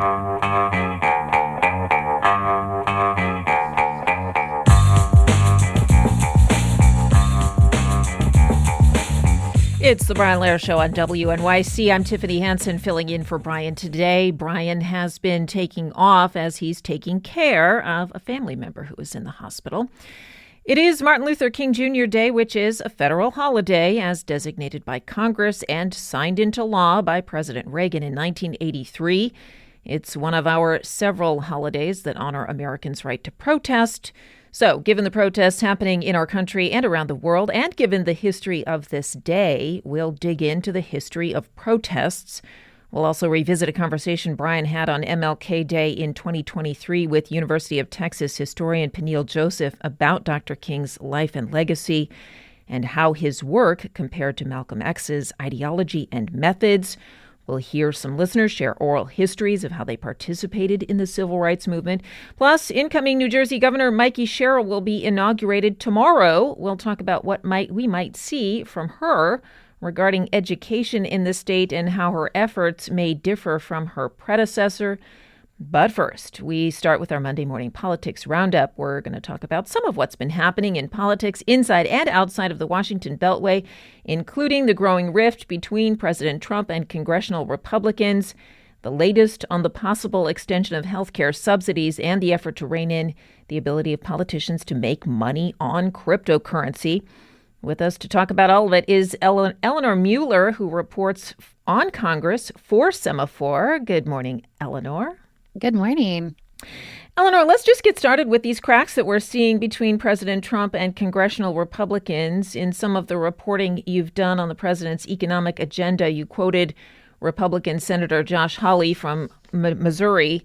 It's the Brian Lehrer Show on WNYC. I'm Tiffany Hansen filling in for Brian today. Brian has been taking off as he's taking care of a family member who is in the hospital. It is Martin Luther King Jr. Day, which is a federal holiday as designated by Congress and signed into law by President Reagan in 1983. It's one of our several holidays that honor Americans' right to protest. So, given the protests happening in our country and around the world, and given the history of this day, we'll dig into the history of protests. We'll also revisit a conversation Brian had on MLK Day in 2023 with University of Texas historian Peniel Joseph about Dr. King's life and legacy and how his work compared to Malcolm X's ideology and methods. We'll hear some listeners share oral histories of how they participated in the civil rights movement. Plus, incoming New Jersey Governor Mikey Sherrill will be inaugurated tomorrow. We'll talk about what we might see from her regarding education in the state and how her efforts may differ from her predecessor. But first, we start with our Monday morning politics roundup. We're going to talk about some of what's been happening in politics inside and outside of the Washington Beltway, including the growing rift between President Trump and congressional Republicans, the latest on the possible extension of health care subsidies, and the effort to rein in the ability of politicians to make money on cryptocurrency. With us to talk about all of it is Eleanor Mueller, who reports on Congress for Semafor. Good morning, Eleanor. Good morning. Eleanor, let's just get started with these cracks that we're seeing between President Trump and congressional Republicans. In some of the reporting you've done on the president's economic agenda, you quoted Republican Senator Josh Hawley from Missouri,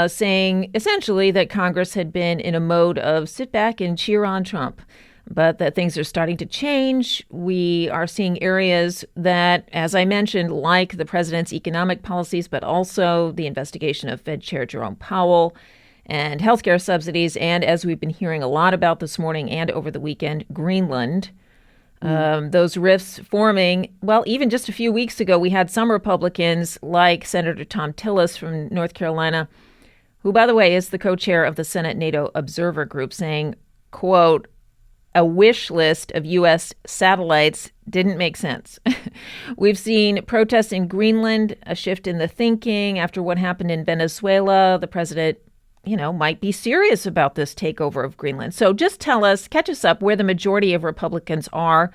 saying essentially that Congress had been in a mode of sit back and cheer on Trump, but that things are starting to change. We are seeing areas that, as I mentioned, like the president's economic policies, but also the investigation of Fed Chair Jerome Powell and healthcare subsidies. And as we've been hearing a lot about this morning and over the weekend, Greenland, those rifts forming. Well, even just a few weeks ago, we had some Republicans like Senator Tom Tillis from North Carolina, who, by the way, is the co-chair of the Senate NATO Observer Group, saying, quote, a wish list of U.S. satellites didn't make sense. We've seen protests in Greenland, a shift in the thinking after what happened in Venezuela. The president, might be serious about this takeover of Greenland. So just catch us up where the majority of Republicans are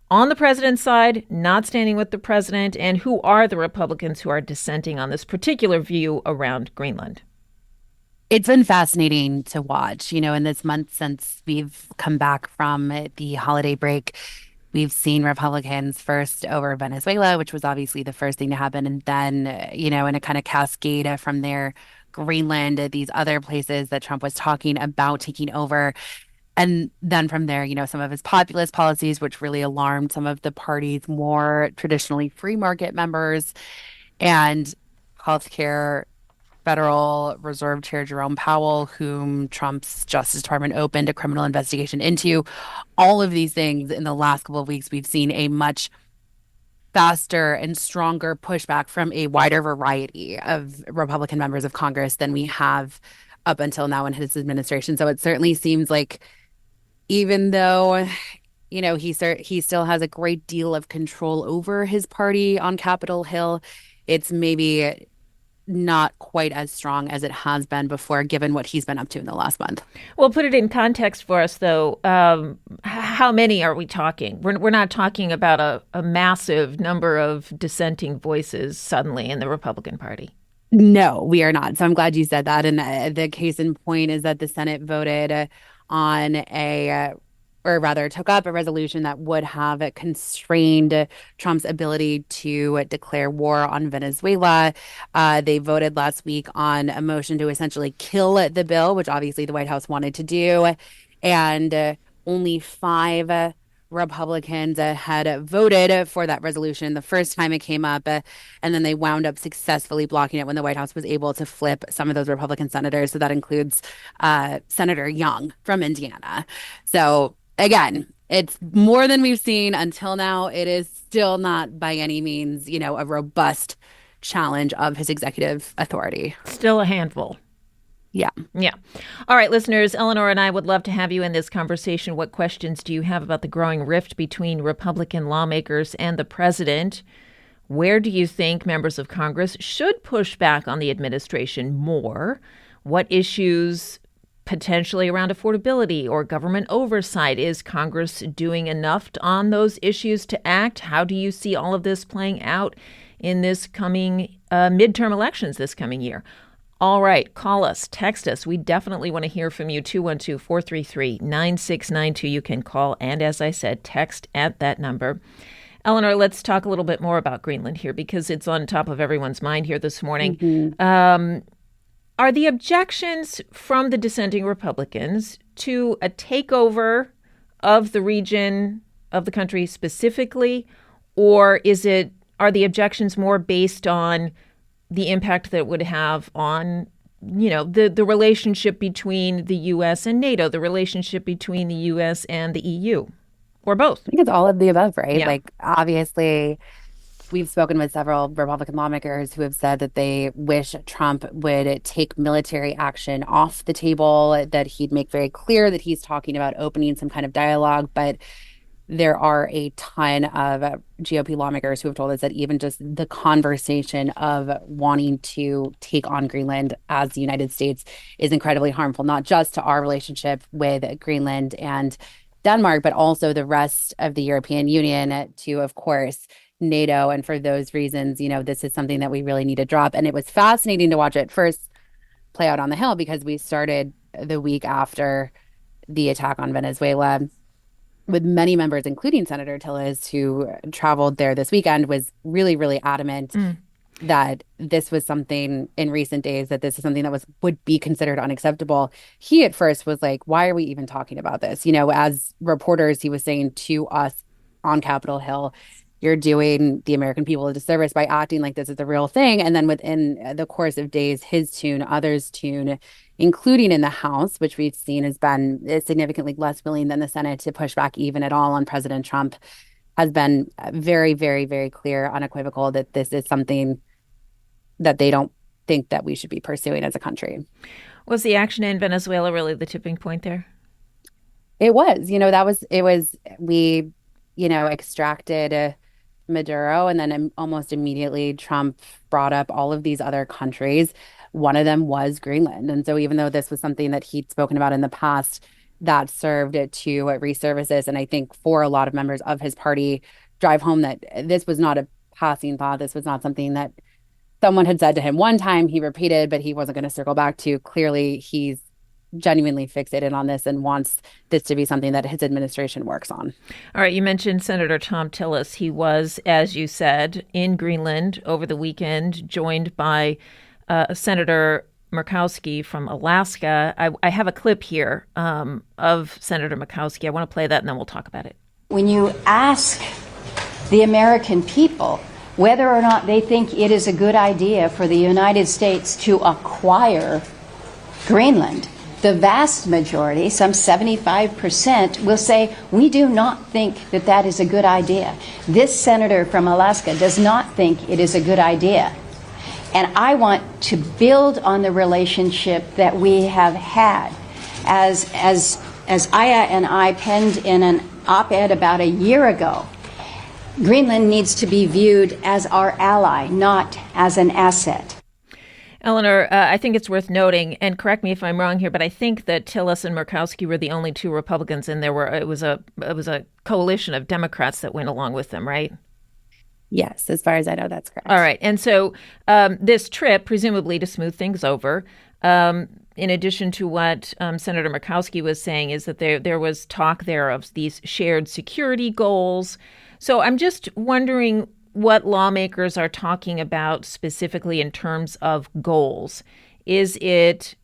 on the president's side, not standing with the president, and who are the Republicans who are dissenting on this particular view around Greenland. It's been fascinating to watch, in this month since we've come back from the holiday break. We've seen Republicans first over Venezuela, which was obviously the first thing to happen. And then, in a kind of cascade from there, Greenland, these other places that Trump was talking about taking over. And then from there, some of his populist policies, which really alarmed some of the party's more traditionally free market members, and healthcare. Federal Reserve Chair Jerome Powell, whom Trump's Justice Department opened a criminal investigation into. All of these things in the last couple of weeks, we've seen a much faster and stronger pushback from a wider variety of Republican members of Congress than we have up until now in his administration. So it certainly seems like even though, he still has a great deal of control over his party on Capitol Hill, it's maybe not quite as strong as it has been before, given what he's been up to in the last month. Well, put it in context for us, though. How many are we talking? We're not talking about a massive number of dissenting voices suddenly in the Republican Party. No, we are not. So I'm glad you said that. And the case in point is that the Senate voted on took up a resolution that would have constrained Trump's ability to declare war on Venezuela. They voted last week on a motion to essentially kill the bill, which obviously the White House wanted to do. And only 5 Republicans had voted for that resolution the first time it came up, and then they wound up successfully blocking it when the White House was able to flip some of those Republican senators. So that includes Senator Young from Indiana. So again, it's more than we've seen until now. It is still not by any means, a robust challenge of his executive authority. Still a handful. Yeah. Yeah. All right, listeners, Eleanor and I would love to have you in this conversation. What questions do you have about the growing rift between Republican lawmakers and the president? Where do you think members of Congress should push back on the administration more? What issues potentially around affordability or government oversight? Is Congress doing enough on those issues to act? How do you see all of this playing out in this coming midterm elections this coming year? All right, call us, text us. We definitely want to hear from you. 212-433-9692. You can call and, as I said, text at that number. Eleanor, let's talk a little bit more about Greenland here because it's on top of everyone's mind here this morning. Mm-hmm. Are the objections from the dissenting Republicans to a takeover of the region of the country specifically, or are the objections more based on the impact that it would have on, the relationship between the U.S. and NATO, the relationship between the U.S. and the EU, or both? I think it's all of the above, right? Yeah. Like, obviously, we've spoken with several Republican lawmakers who have said that they wish Trump would take military action off the table, that he'd make very clear that he's talking about opening some kind of dialogue. But there are a ton of GOP lawmakers who have told us that even just the conversation of wanting to take on Greenland as the United States is incredibly harmful, not just to our relationship with Greenland and Denmark, but also the rest of the European Union, to, of course, NATO. And for those reasons, this is something that we really need to drop. And it was fascinating to watch it first play out on the Hill because we started the week after the attack on Venezuela with many members, including Senator Tillis, who traveled there this weekend, was really, really adamant that this was something in recent days, that this is something that would be considered unacceptable. He at first was like, why are we even talking about this? As reporters, he was saying to us on Capitol Hill, you're doing the American people a disservice by acting like this is the real thing. And then within the course of days, his tune, others' tune, including in the House, which we've seen has been significantly less willing than the Senate to push back even at all on President Trump, has been very, very, very clear, unequivocal that this is something that they don't think that we should be pursuing as a country. Was the action in Venezuela really the tipping point there? It was, we, extracted Maduro, and then almost immediately Trump brought up all of these other countries. One of them was Greenland. And so even though this was something that he'd spoken about in the past, that served to resurface this. And I think for a lot of members of his party, drive home that this was not a passing thought. This was not something that someone had said to him one time, he repeated, but he wasn't going to circle back to. Clearly, he's genuinely fixated on this and wants this to be something that his administration works on. All right. You mentioned Senator Tom Tillis. He was, as you said, in Greenland over the weekend, joined by Senator Murkowski from Alaska. I have a clip here of Senator Murkowski. I want to play that and then we'll talk about it. When you ask the American people whether or not they think it is a good idea for the United States to acquire Greenland, the vast majority, some 75%, will say, we do not think that that is a good idea. This senator from Alaska does not think it is a good idea. And I want to build on the relationship that we have had. As Aya and I penned in an op-ed about a year ago, Greenland needs to be viewed as our ally, not as an asset. Eleanor, I think it's worth noting, and correct me if I'm wrong here, but I think that Tillis and Murkowski were the only two Republicans, and it was a coalition of Democrats that went along with them, right? Yes, as far as I know, that's correct. All right, and so this trip, presumably to smooth things over, in addition to what Senator Murkowski was saying, is that there was talk there of these shared security goals. So I'm just wondering what lawmakers are talking about specifically in terms of goals. Is it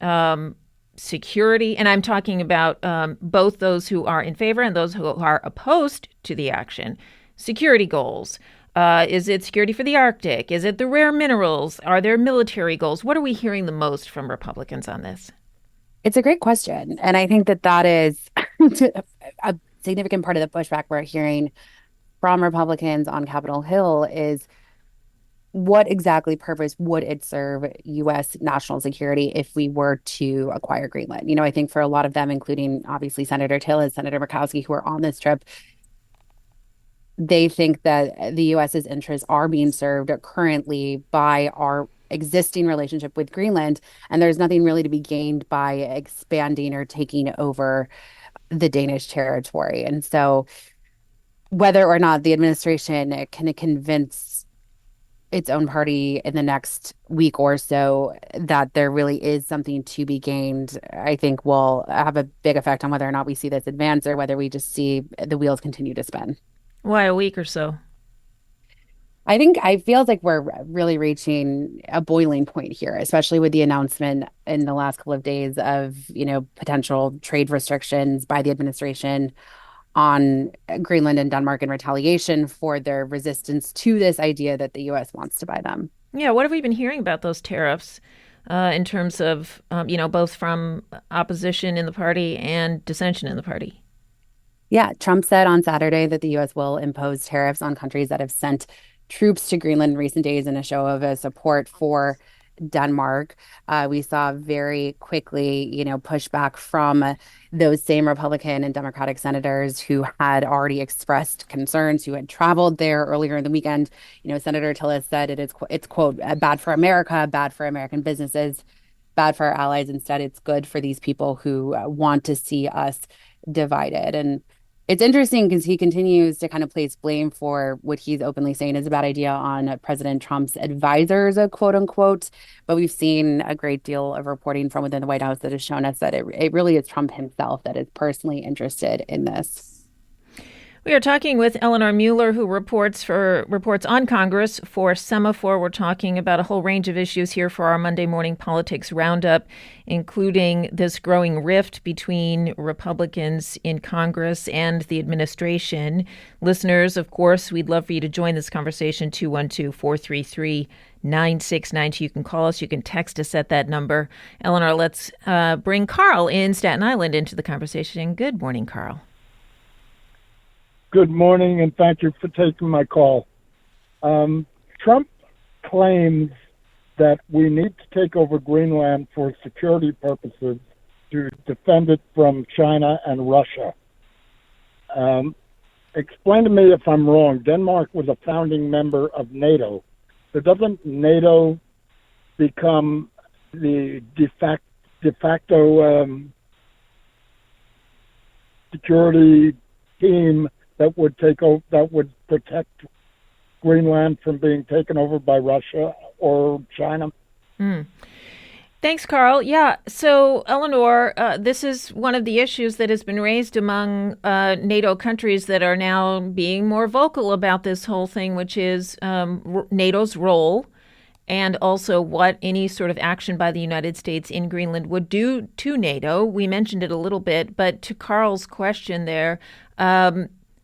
security? And I'm talking about both those who are in favor and those who are opposed to the action. Security goals. Is it security for the Arctic? Is it the rare minerals? Are there military goals? What are we hearing the most from Republicans on this? It's a great question. And I think that is a significant part of the pushback we're hearing from Republicans on Capitol Hill is what exactly purpose would it serve U.S. national security if we were to acquire Greenland? I think for a lot of them, including obviously Senator Tillis, Senator Murkowski, who are on this trip, they think that the U.S.'s interests are being served currently by our existing relationship with Greenland, and there's nothing really to be gained by expanding or taking over the Danish territory. And so, whether or not the administration can convince its own party in the next week or so that there really is something to be gained, I think will have a big effect on whether or not we see this advance or whether we just see the wheels continue to spin. Why a week or so? I feels like we're really reaching a boiling point here, especially with the announcement in the last couple of days of, potential trade restrictions by the administration on Greenland and Denmark in retaliation for their resistance to this idea that the US wants to buy them. Yeah, what have we been hearing about those tariffs in terms of, both from opposition in the party and dissension in the party? Yeah, Trump said on Saturday that the U.S. will impose tariffs on countries that have sent troops to Greenland in recent days in a show of support for Denmark. We saw very quickly, pushback from those same Republican and Democratic senators who had already expressed concerns, who had traveled there earlier in the weekend. Senator Tillis said it's quote, bad for America, bad for American businesses, bad for our allies. Instead, it's good for these people who want to see us divided. And it's interesting because he continues to kind of place blame for what he's openly saying is a bad idea on President Trump's advisors, quote unquote. But we've seen a great deal of reporting from within the White House that has shown us that it really is Trump himself that is personally interested in this. We are talking with Eleanor Mueller, who reports on Congress for Semafor. We're talking about a whole range of issues here for our Monday morning politics roundup, including this growing rift between Republicans in Congress and the administration. Listeners, of course, we'd love for you to join this conversation, 212-433-9692. You can call us. You can text us at that number. Eleanor, let's bring Carl in Staten Island into the conversation. Good morning, Carl. Good morning, and thank you for taking my call. Trump claims that we need to take over Greenland for security purposes to defend it from China and Russia. Explain to me if I'm wrong. Denmark was a founding member of NATO. So doesn't NATO become the de facto security team that would protect Greenland from being taken over by Russia or China? Thanks, Carl. Yeah. So, Eleanor, this is one of the issues that has been raised among NATO countries that are now being more vocal about this whole thing, which is NATO's role and also what any sort of action by the United States in Greenland would do to NATO. We mentioned it a little bit, but to Carl's question there,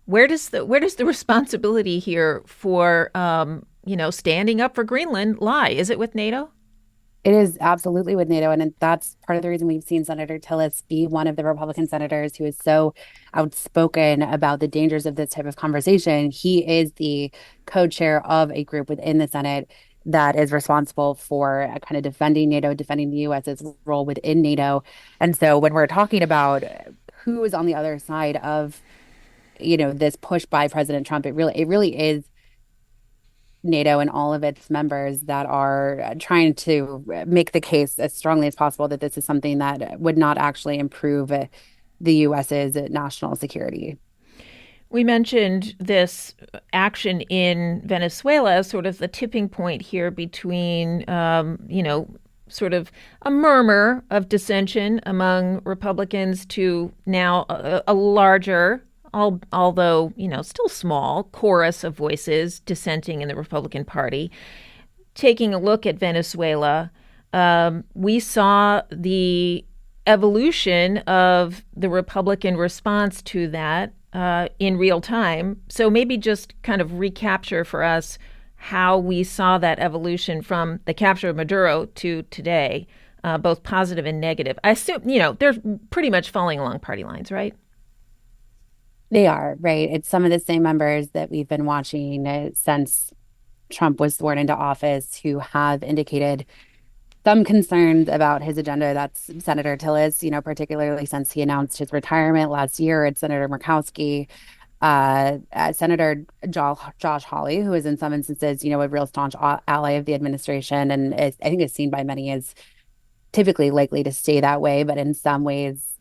where does the responsibility here for standing up for Greenland lie? Is it with NATO? It is absolutely with NATO, and that's part of the reason we've seen Senator Tillis be one of the Republican senators who is so outspoken about the dangers of this type of conversation. He is the co-chair of a group within the Senate that is responsible for kind of defending NATO, defending the U.S.'s role within NATO. And so when we're talking about who is on the other side of this push by President Trump, it really is NATO and all of its members that are trying to make the case as strongly as possible that this is something that would not actually improve the U.S.'s national security. We mentioned this action in Venezuela as sort of the tipping point here between, sort of a murmur of dissension among Republicans to now a larger, although, still small, chorus of voices dissenting in the Republican Party. Taking a look at Venezuela, we saw the evolution of the Republican response to that in real time. So maybe just kind of recapture for us how we saw that evolution from the capture of Maduro to today, both positive and negative. I assume, they're pretty much falling along party lines, right? They are, right. It's some of the same members that we've been watching since Trump was sworn into office who have indicated some concerns about his agenda. That's Senator Tillis, particularly since he announced his retirement last year. It's Senator Murkowski, Senator Josh Hawley, who is in some instances, a real staunch ally of the administration, and I think is seen by many as typically likely to stay that way, but in some ways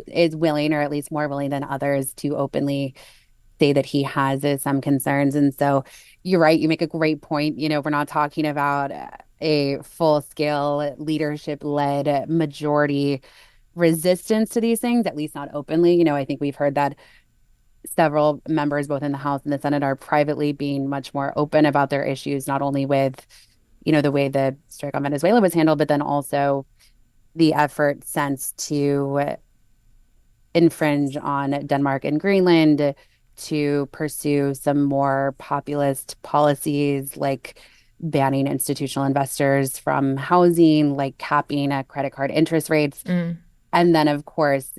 is willing, or at least more willing than others, to openly say that he has some concerns. And so you're right, you make a great point. We're not talking about a full-scale leadership-led majority resistance to these things, at least not openly. I think we've heard that several members, both in the House and the Senate, are privately being much more open about their issues, not only with, the way the strike on Venezuela was handled, but then also the effort since to infringe on Denmark and Greenland, to pursue some more populist policies like banning institutional investors from housing, like capping credit card interest rates. And then, of course,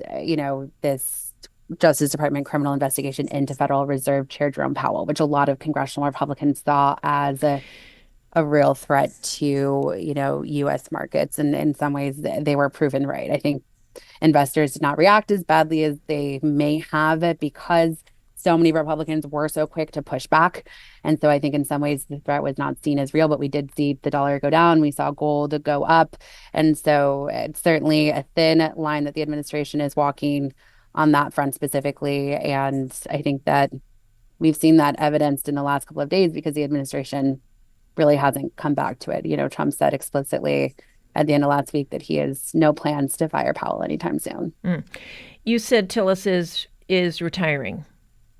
this Justice Department criminal investigation into Federal Reserve Chair Jerome Powell, which a lot of congressional Republicans saw as a real threat to, U.S. markets. And in some ways, they were proven right. I think investors did not react as badly as they may have because so many Republicans were so quick to push back. And so I think in some ways the threat was not seen as real, but we did see the dollar go down. We saw gold go up. And so it's certainly a thin line that the administration is walking on that front specifically. And I think that we've seen that evidenced in the last couple of days because the administration really hasn't come back to it. Trump said explicitly at the end of last week that he has no plans to fire Powell anytime soon. You said Tillis is retiring.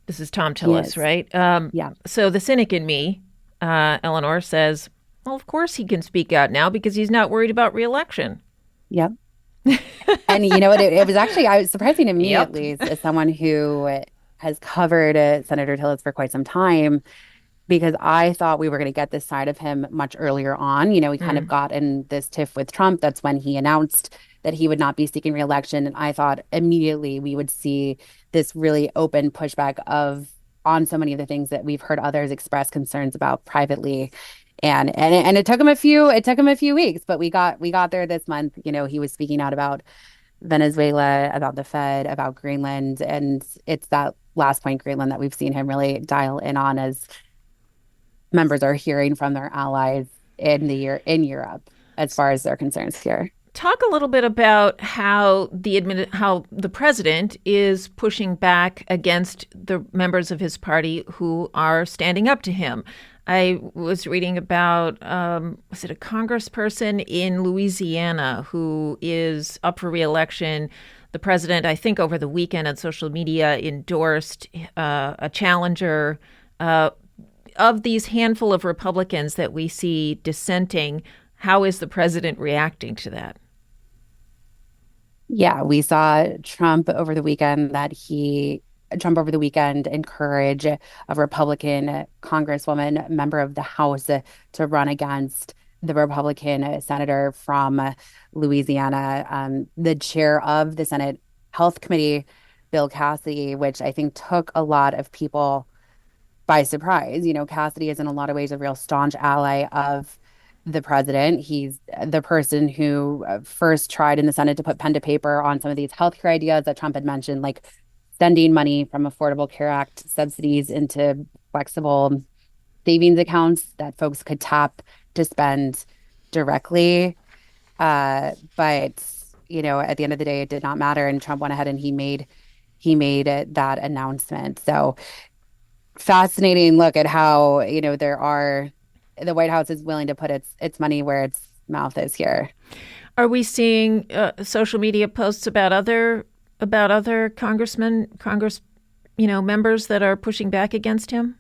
This is Tom Tillis, right? Yeah. So the cynic in me, Eleanor, says, well, of course he can speak out now because he's not worried about reelection. Yep. And you know what? It was actually, I was surprising to me, at least, as someone who has covered Senator Tillis for quite some time, because I thought we were going to get this side of him much earlier on. We kind of got in this tiff with Trump. That's when he announced that he would not be seeking reelection. And I thought immediately we would see this really open pushback on so many of the things that we've heard others express concerns about privately. And it took him a few weeks, but we got there this month. He was speaking out about Venezuela, about the Fed, about Greenland. And it's that last point, Greenland, that we've seen him really dial in on as members are hearing from their allies in Europe as far as their concerns here. Talk a little bit about how the president is pushing back against the members of his party who are standing up to him. I was reading about, was it a congressperson in Louisiana who is up for reelection? The president, I think over the weekend on social media, endorsed a challenger of these handful of Republicans that we see dissenting. How is the president reacting to that? Yeah, we saw Trump over the weekend encourage a Republican congresswoman, member of the House, to run against the Republican senator from Louisiana, the chair of the Senate Health Committee, Bill Cassidy, which I think took a lot of people by surprise. Cassidy is in a lot of ways a real staunch ally of the president. He's the person who first tried in the Senate to put pen to paper on some of these healthcare ideas that Trump had mentioned, like sending money from Affordable Care Act subsidies into flexible savings accounts that folks could tap to spend directly. But, at the end of the day, it did not matter. And Trump went ahead and he made that announcement. So fascinating look at how, the White House is willing to put its money where its mouth is here. Are we seeing social media posts about other members that are pushing back against him?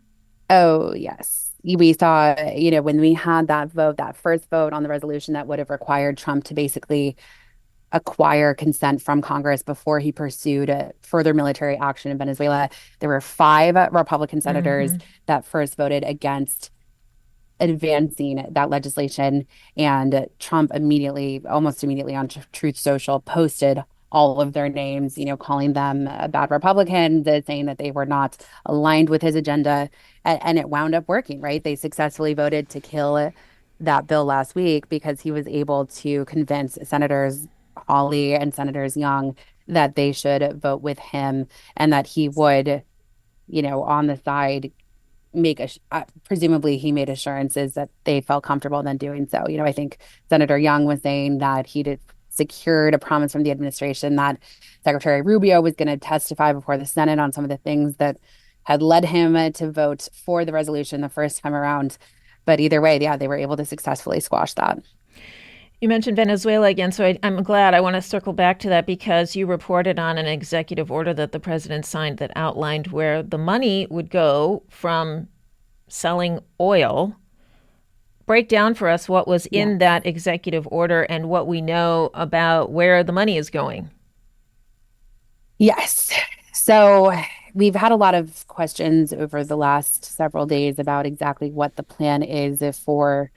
Oh, yes. We saw, when we had that first vote on the resolution that would have required Trump to basically acquire consent from Congress before he pursued further military action in Venezuela, there were 5 Republican senators that first voted against advancing that legislation. And Trump almost immediately on Truth Social posted all of their names, calling them bad Republicans, saying that they were not aligned with his agenda. And it wound up working, right? They successfully voted to kill that bill last week because he was able to convince Senators Hawley and Senators Young that they should vote with him and that he would, on the side, presumably he made assurances that they felt comfortable then doing so. I think Senator Young was saying that he secured a promise from the administration that Secretary Rubio was going to testify before the Senate on some of the things that had led him to vote for the resolution the first time around. But either way, yeah, they were able to successfully squash that. You mentioned Venezuela again, so I'm glad. I want to circle back to that because you reported on an executive order that the president signed that outlined where the money would go from selling oil. Break down for us what was in that executive order and what we know about where the money is going. Yes. So we've had a lot of questions over the last several days about exactly what the plan is for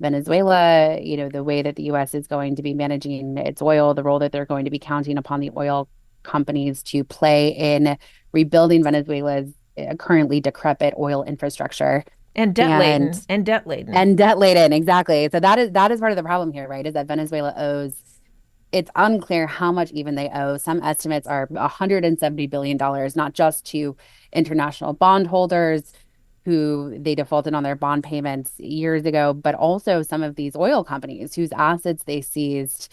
Venezuela, the way that the U.S. is going to be managing its oil, the role that they're going to be counting upon the oil companies to play in rebuilding Venezuela's currently decrepit oil infrastructure. And debt laden. Exactly. So that is part of the problem here, right? Is that Venezuela owes. It's unclear how much even they owe. Some estimates are $170 billion, not just to international bondholders who they defaulted on their bond payments years ago, but also some of these oil companies whose assets they seized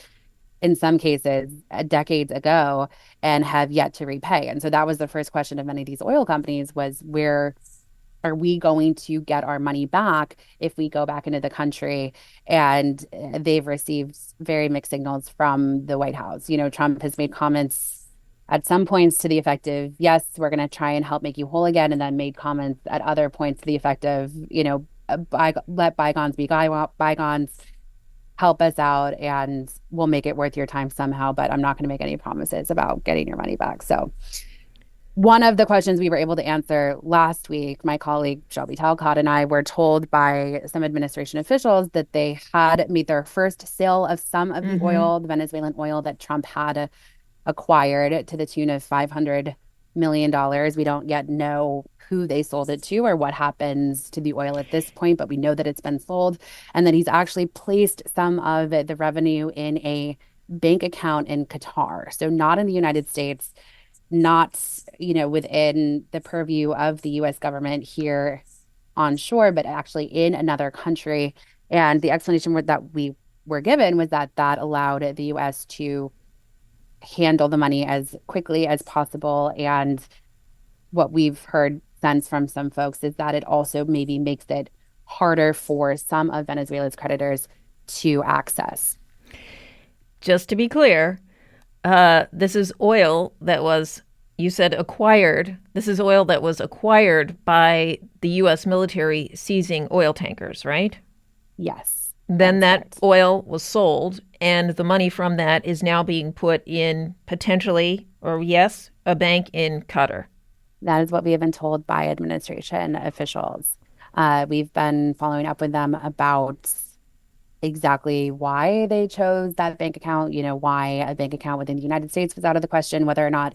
in some cases decades ago and have yet to repay. And so that was the first question of many of these oil companies was, where are we going to get our money back if we go back into the country? And they've received very mixed signals from the White House. Trump has made comments at some points to the effect of, yes, we're going to try and help make you whole again, and then made comments at other points to the effect of, let bygones be bygones, help us out, and we'll make it worth your time somehow, but I'm not going to make any promises about getting your money back. So one of the questions we were able to answer last week, my colleague Shelby Talcott and I were told by some administration officials that they had made their first sale of some of the oil, the Venezuelan oil that Trump had acquired to the tune of $500 million. We don't yet know who they sold it to or what happens to the oil at this point, but we know that it's been sold and that he's actually placed some of the revenue in a bank account in Qatar. So not in the United States, not, within the purview of the U.S. government here on shore, but actually in another country. And the explanation that we were given was that allowed the U.S. to handle the money as quickly as possible. And what we've heard sense from some folks is that it also maybe makes it harder for some of Venezuela's creditors to access. Just to be clear, this is oil that was, you said acquired. This is oil that was acquired by the U.S. military seizing oil tankers, right? Yes. Then that oil was sold, and the money from that is now being put in potentially, or yes, a bank in Qatar. That is what we have been told by administration officials. We've been following up with them about exactly why they chose that bank account, why a bank account within the United States was out of the question, whether or not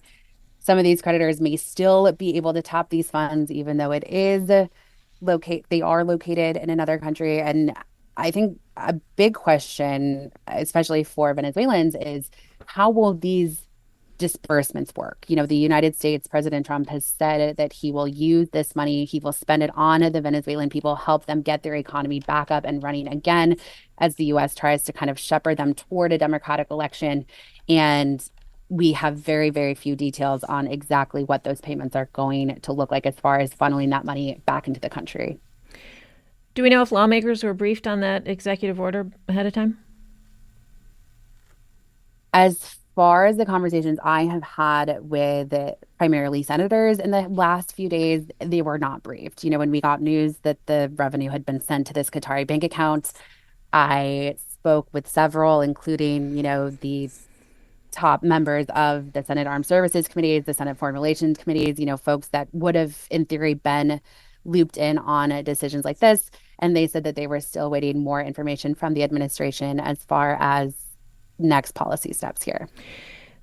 some of these creditors may still be able to tap these funds, even though they are located in another country. And I think a big question, especially for Venezuelans, is how will these disbursements work? The United States, President Trump has said that he will use this money, he will spend it on the Venezuelan people, help them get their economy back up and running again as the U.S. tries to kind of shepherd them toward a democratic election. And we have very, very few details on exactly what those payments are going to look like as far as funneling that money back into the country. Do we know if lawmakers were briefed on that executive order ahead of time? As far as the conversations I have had with primarily senators in the last few days, they were not briefed. When we got news that the revenue had been sent to this Qatari bank account, I spoke with several, including, the top members of the Senate Armed Services Committees, the Senate Foreign Relations Committees, folks that would have, in theory, been looped in on decisions like this. And they said that they were still waiting more information from the administration as far as next policy steps here.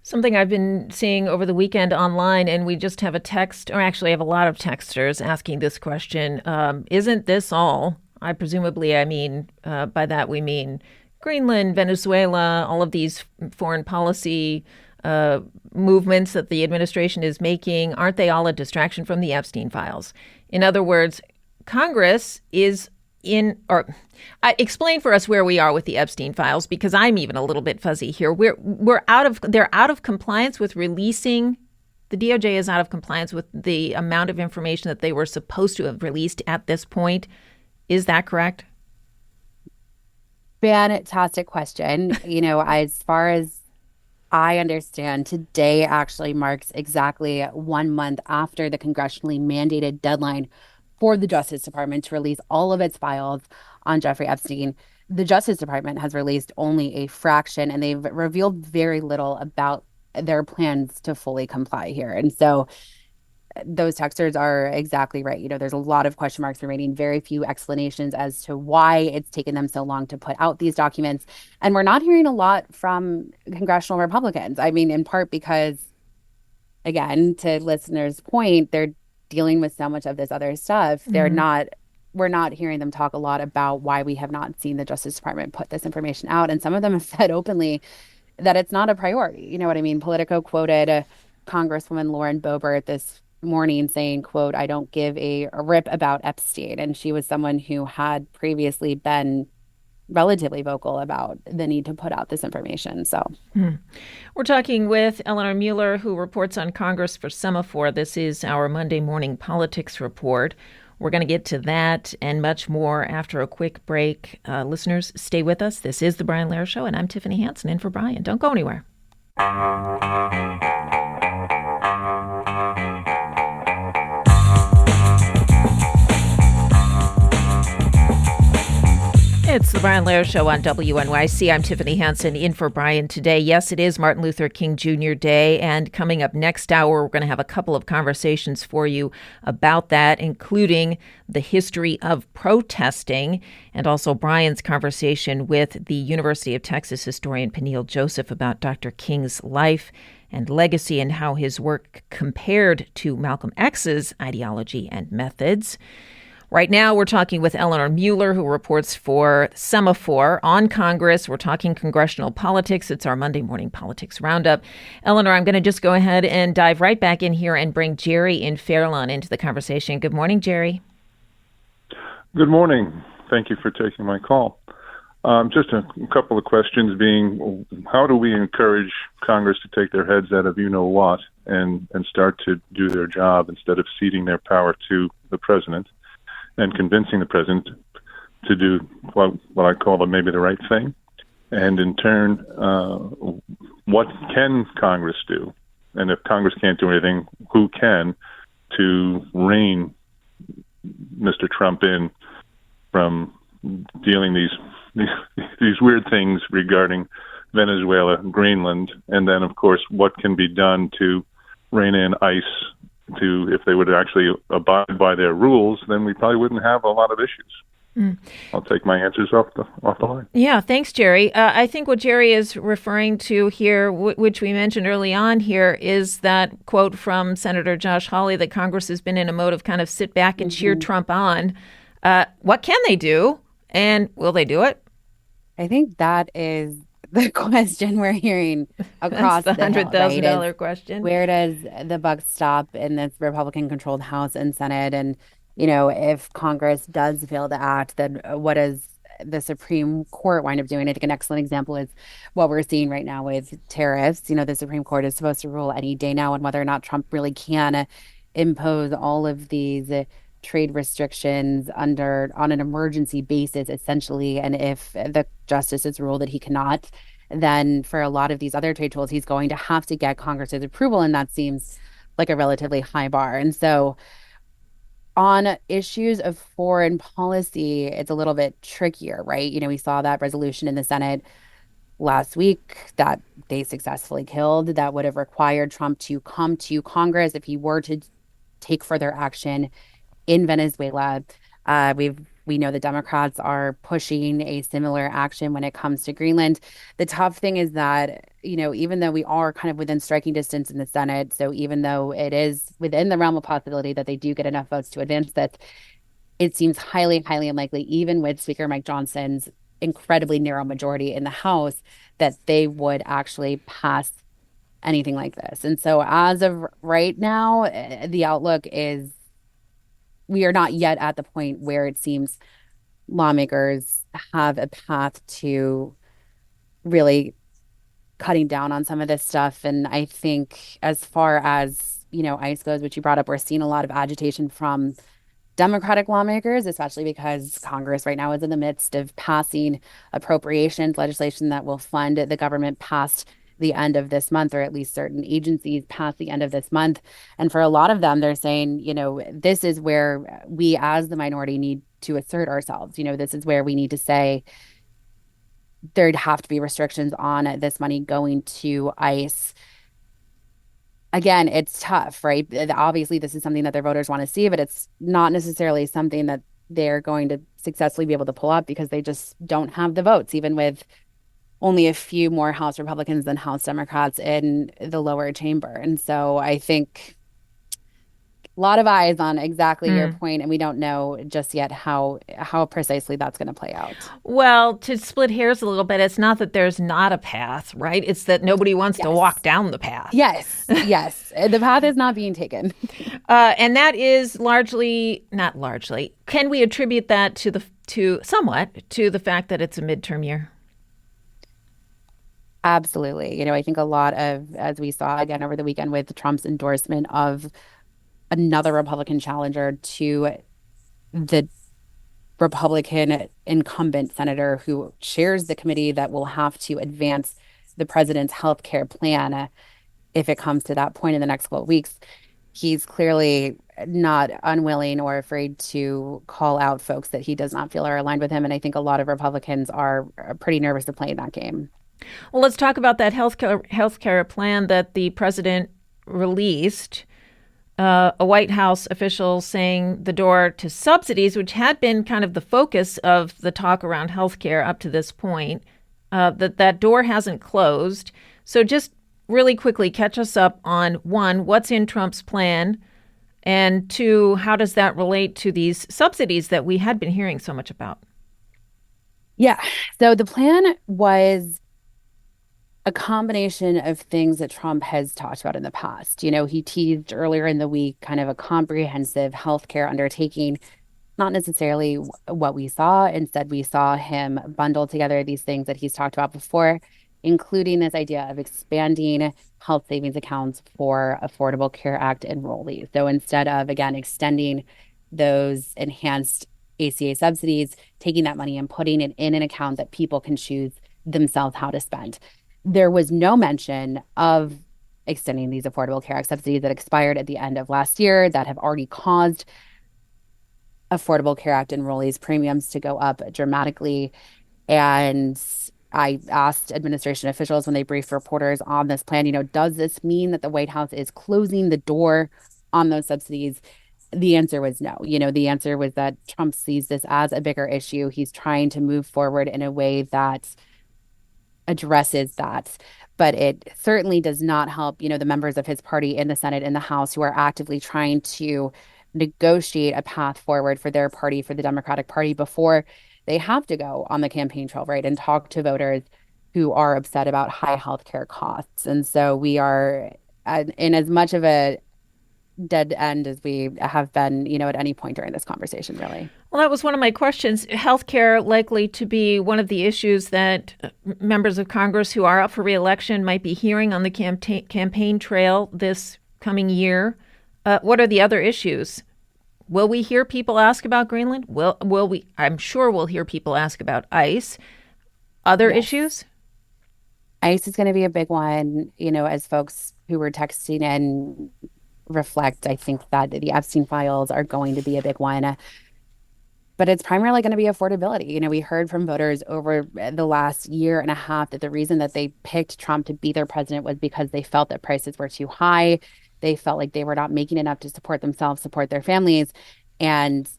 Something I've been seeing over the weekend online, and we just have a text, or actually, I have a lot of texters asking this question. Isn't this all? I mean, by that we mean Greenland, Venezuela, all of these foreign policy movements that the administration is making. Aren't they all a distraction from the Epstein files? In other words, Congress is explain for us where we are with the Epstein files, because I'm even a little bit fuzzy here. They're out of compliance with releasing. The DOJ is out of compliance with the amount of information that they were supposed to have released at this point. Is that correct? Fantastic question. As far as I understand, today actually marks exactly 1 month after the congressionally mandated deadline for the Justice Department to release all of its files on Jeffrey Epstein. The Justice Department has released only a fraction, and they've revealed very little about their plans to fully comply here. And so those texters are exactly right. There's a lot of question marks remaining, very few explanations as to why it's taken them so long to put out these documents. And we're not hearing a lot from congressional Republicans. I mean, in part because, again, to listeners' point, they're dealing with so much of this other stuff. We're not hearing them talk a lot about why we have not seen the Justice Department put this information out. And some of them have said openly that it's not a priority. You know what I mean? Politico quoted Congresswoman Lauren Boebert this morning saying, quote, "I don't give a rip about Epstein." And she was someone who had previously been relatively vocal about the need to put out this information. So we're talking with Eleanor Mueller, who reports on Congress for Semafor. This is our Monday morning politics report. We're going to get to that and much more after a quick break. Listeners, stay with us. This is The Brian Lehrer Show, and I'm Tiffany Hansen in for Brian. Don't go anywhere. It's the Brian Lehrer Show on WNYC. I'm Tiffany Hansen in for Brian today. Yes, it is Martin Luther King Jr. Day, and coming up next hour, we're going to have a couple of conversations for you about that, including the history of protesting, and also Brian's conversation with the University of Texas historian Peniel Joseph about Dr. King's life and legacy and how his work compared to Malcolm X's ideology and methods. Right now, we're talking with Eleanor Mueller, who reports for Semafor on Congress. We're talking congressional politics. It's our Monday morning politics roundup. Eleanor, I'm going to just go ahead and dive right back in here and bring Jerry in Fairlawn into the conversation. Good morning, Jerry. Good morning. Thank you for taking my call. Just a couple of questions being, how do we encourage Congress to take their heads out of you-know-what and start to do their job instead of ceding their power to the president and convincing the president to do what I call maybe the right thing? And in turn, what can Congress do? And if Congress can't do anything, who can, to rein Mr. Trump in from dealing these weird things regarding Venezuela, Greenland, and then, of course, what can be done to rein in ICE? If they would actually abide by their rules, then we probably wouldn't have a lot of issues. I'll take my answers off the line. Yeah, thanks, Jerry. I think what Jerry is referring to here, which we mentioned early on here, is that quote from Senator Josh Hawley that Congress has been in a mode of kind of sit back and cheer Trump on. What can they do, and will they do it? I think that is the question we're hearing across the $100,000 right? question. Where does the buck stop in this Republican-controlled House and Senate? And, if Congress does fail to act, then what does the Supreme Court wind up doing? I think an excellent example is what we're seeing right now with tariffs. The Supreme Court is supposed to rule any day now on whether or not Trump really can impose all of these trade restrictions on an emergency basis, essentially. And if the justices rule that he cannot, then for a lot of these other trade tools, he's going to have to get Congress's approval. And that seems like a relatively high bar. And so on issues of foreign policy, it's a little bit trickier, right? We saw that resolution in the Senate last week that they successfully killed that would have required Trump to come to Congress if he were to take further action in Venezuela. We've We know the Democrats are pushing a similar action when it comes to Greenland. The tough thing is that, even though we are kind of within striking distance in the Senate, so even though it is within the realm of possibility that they do get enough votes to advance this, it seems highly, highly unlikely, even with Speaker Mike Johnson's incredibly narrow majority in the House, that they would actually pass anything like this. And so as of right now, the outlook is we are not yet at the point where it seems lawmakers have a path to really cutting down on some of this stuff. And I think as far as, ICE goes, which you brought up, we're seeing a lot of agitation from Democratic lawmakers, especially because Congress right now is in the midst of passing appropriations legislation that will fund the government past the end of this month, or at least certain agencies past the end of this month. And for a lot of them, they're saying, this is where we as the minority need to assert ourselves. This is where we need to say there'd have to be restrictions on this money going to ICE. Again, it's tough, right? Obviously, this is something that their voters want to see, but it's not necessarily something that they're going to successfully be able to pull up because they just don't have the votes, even with only a few more House Republicans than House Democrats in the lower chamber. And so I think a lot of eyes on exactly your point, and we don't know just yet how precisely that's going to play out. Well, to split hairs a little bit, it's not that there's not a path, right? It's that nobody wants to walk down the path. Yes. The path is not being taken. And that is not largely. Can we attribute that somewhat to the fact that it's a midterm year? Absolutely. I think a lot of, as we saw again over the weekend with Trump's endorsement of another Republican challenger to the Republican incumbent senator who chairs the committee that will have to advance the president's health care plan if it comes to that point in the next couple of weeks. He's clearly not unwilling or afraid to call out folks that he does not feel are aligned with him. And I think a lot of Republicans are pretty nervous to play that game. Well, let's talk about that healthcare plan that the president released. A White House official saying the door to subsidies, which had been kind of the focus of the talk around healthcare up to this point, that door hasn't closed. So just really quickly catch us up on, one, what's in Trump's plan, and two, how does that relate to these subsidies that we had been hearing so much about? Yeah. So the plan was a combination of things that Trump has talked about in the past. He teased earlier in the week kind of a comprehensive healthcare undertaking, not necessarily what we saw. Instead, we saw him bundle together these things that he's talked about before, including this idea of expanding health savings accounts for Affordable Care Act enrollees. So instead of, again, extending those enhanced ACA subsidies, taking that money and putting it in an account that people can choose themselves how to spend. There was no mention of extending these Affordable Care Act subsidies that expired at the end of last year that have already caused Affordable Care Act enrollees' premiums to go up dramatically. And I asked administration officials when they briefed reporters on this plan, does this mean that the White House is closing the door on those subsidies? The answer was no. The answer was that Trump sees this as a bigger issue. He's trying to move forward in a way that addresses that, but it certainly does not help, the members of his party in the Senate and the House who are actively trying to negotiate a path forward for their party, for the Democratic Party, before they have to go on the campaign trail, right, and talk to voters who are upset about high healthcare costs. And so we are in as much of a dead end as we have been, at any point during this conversation, really. Well, that was one of my questions. Healthcare likely to be one of the issues that members of Congress who are up for re-election might be hearing on the campaign trail this coming year. What are the other issues? Will we hear people ask about Greenland? Will we? I'm sure we'll hear people ask about ICE. Other issues? ICE is going to be a big one, as folks who were texting in reflect. I think that the Epstein files are going to be a big one. But it's primarily going to be affordability. We heard from voters over the last year and a half that the reason that they picked Trump to be their president was because they felt that prices were too high. They felt like they were not making enough to support themselves, support their families. And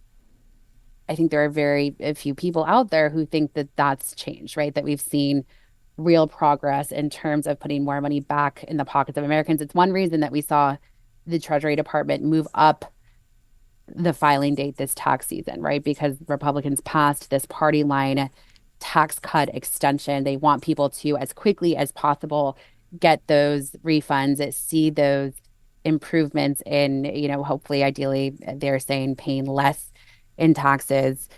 I think there are very few people out there who think that that's changed, right? That we've seen real progress in terms of putting more money back in the pockets of Americans. It's one reason that we saw the Treasury Department move up the filing date this tax season, right? Because Republicans passed this party line tax cut extension. They want people to, as quickly as possible, get those refunds, see those improvements in, hopefully, ideally, they're saying paying less in taxes.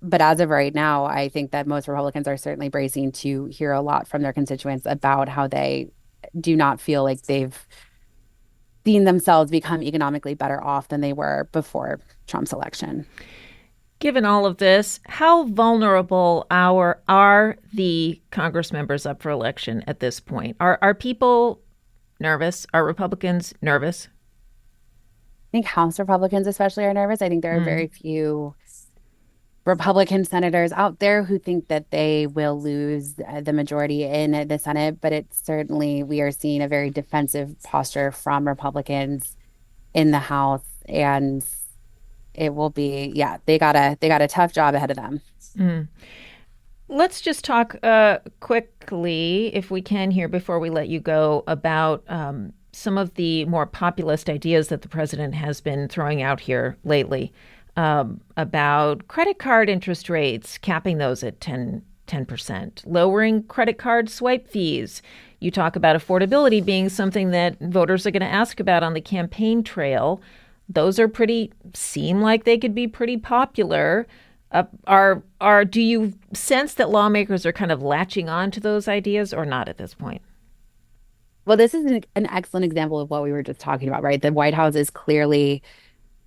But as of right now, I think that most Republicans are certainly bracing to hear a lot from their constituents about how they do not feel like they've seen themselves become economically better off than they were before Trump's election. Given all of this, how vulnerable are the Congress members up for election at this point? Are people nervous? Are Republicans nervous? I think House Republicans especially are nervous. I think there are very few Republican senators out there who think that they will lose the majority in the Senate, but it's certainly, we are seeing a very defensive posture from Republicans in the House, and it will be, they got a tough job ahead of them. Let's just talk quickly, if we can here, before we let you go, about some of the more populist ideas that the president has been throwing out here lately. About credit card interest rates, capping those at 10%, lowering credit card swipe fees. You talk about affordability being something that voters are going to ask about on the campaign trail. Those seem like they could be pretty popular. Do you sense that lawmakers are kind of latching on to those ideas or not at this point? Well, this is an excellent example of what we were just talking about, right? The White House is clearly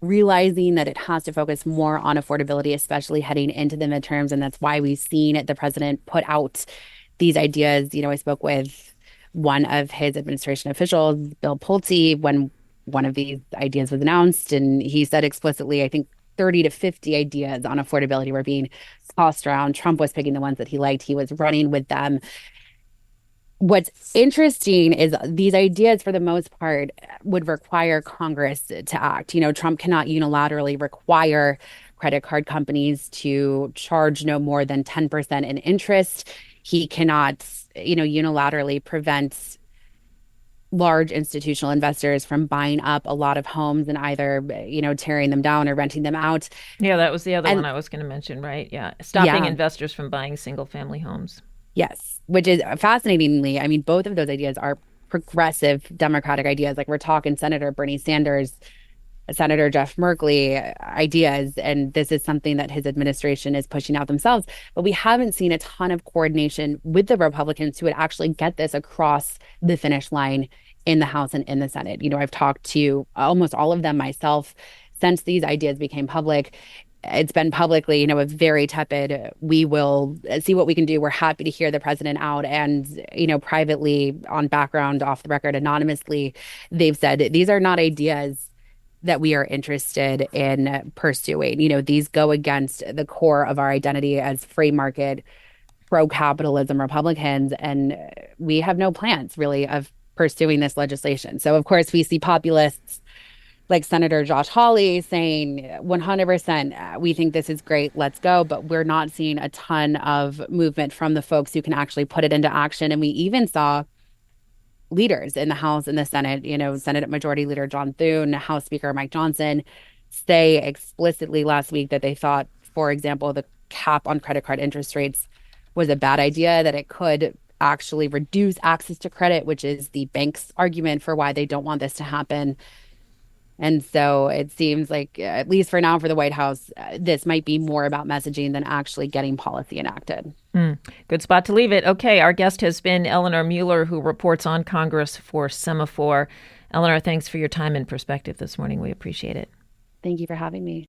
realizing that it has to focus more on affordability, especially heading into the midterms. And that's why we've seen the president put out these ideas. I spoke with one of his administration officials, Bill Pulte, when one of these ideas was announced. And he said explicitly, I think 30 to 50 ideas on affordability were being tossed around. Trump was picking the ones that he liked. He was running with them. What's interesting is these ideas, for the most part, would require Congress to act. Trump cannot unilaterally require credit card companies to charge no more than 10% in interest. He cannot, unilaterally prevent large institutional investors from buying up a lot of homes and either, tearing them down or renting them out. Yeah, that was the other one I was going to mention, right? Yeah. Stopping investors from buying single family homes. Yes, which is fascinatingly, both of those ideas are progressive Democratic ideas. Like we're talking Senator Bernie Sanders, Senator Jeff Merkley ideas, and this is something that his administration is pushing out themselves. But we haven't seen a ton of coordination with the Republicans who would actually get this across the finish line in the House and in the Senate. I've talked to almost all of them myself since these ideas became public. It's been publicly, a very tepid, we will see what we can do. We're happy to hear the president out. And, privately, on background, off the record, anonymously, they've said these are not ideas that we are interested in pursuing. These go against the core of our identity as free market, pro-capitalism Republicans. And we have no plans, really, of pursuing this legislation. So, of course, we see populists like Senator Josh Hawley saying 100%, we think this is great, let's go. But we're not seeing a ton of movement from the folks who can actually put it into action. And we even saw leaders in the House and the Senate, Senate Majority Leader John Thune, House Speaker Mike Johnson, say explicitly last week that they thought, for example, the cap on credit card interest rates was a bad idea, that it could actually reduce access to credit, which is the bank's argument for why they don't want this to happen. And so it seems like, at least for now, for the White House, this might be more about messaging than actually getting policy enacted. Good spot to leave it. Okay, our guest has been Eleanor Mueller, who reports on Congress for Semafor. Eleanor, thanks for your time and perspective this morning. We appreciate it. Thank you for having me.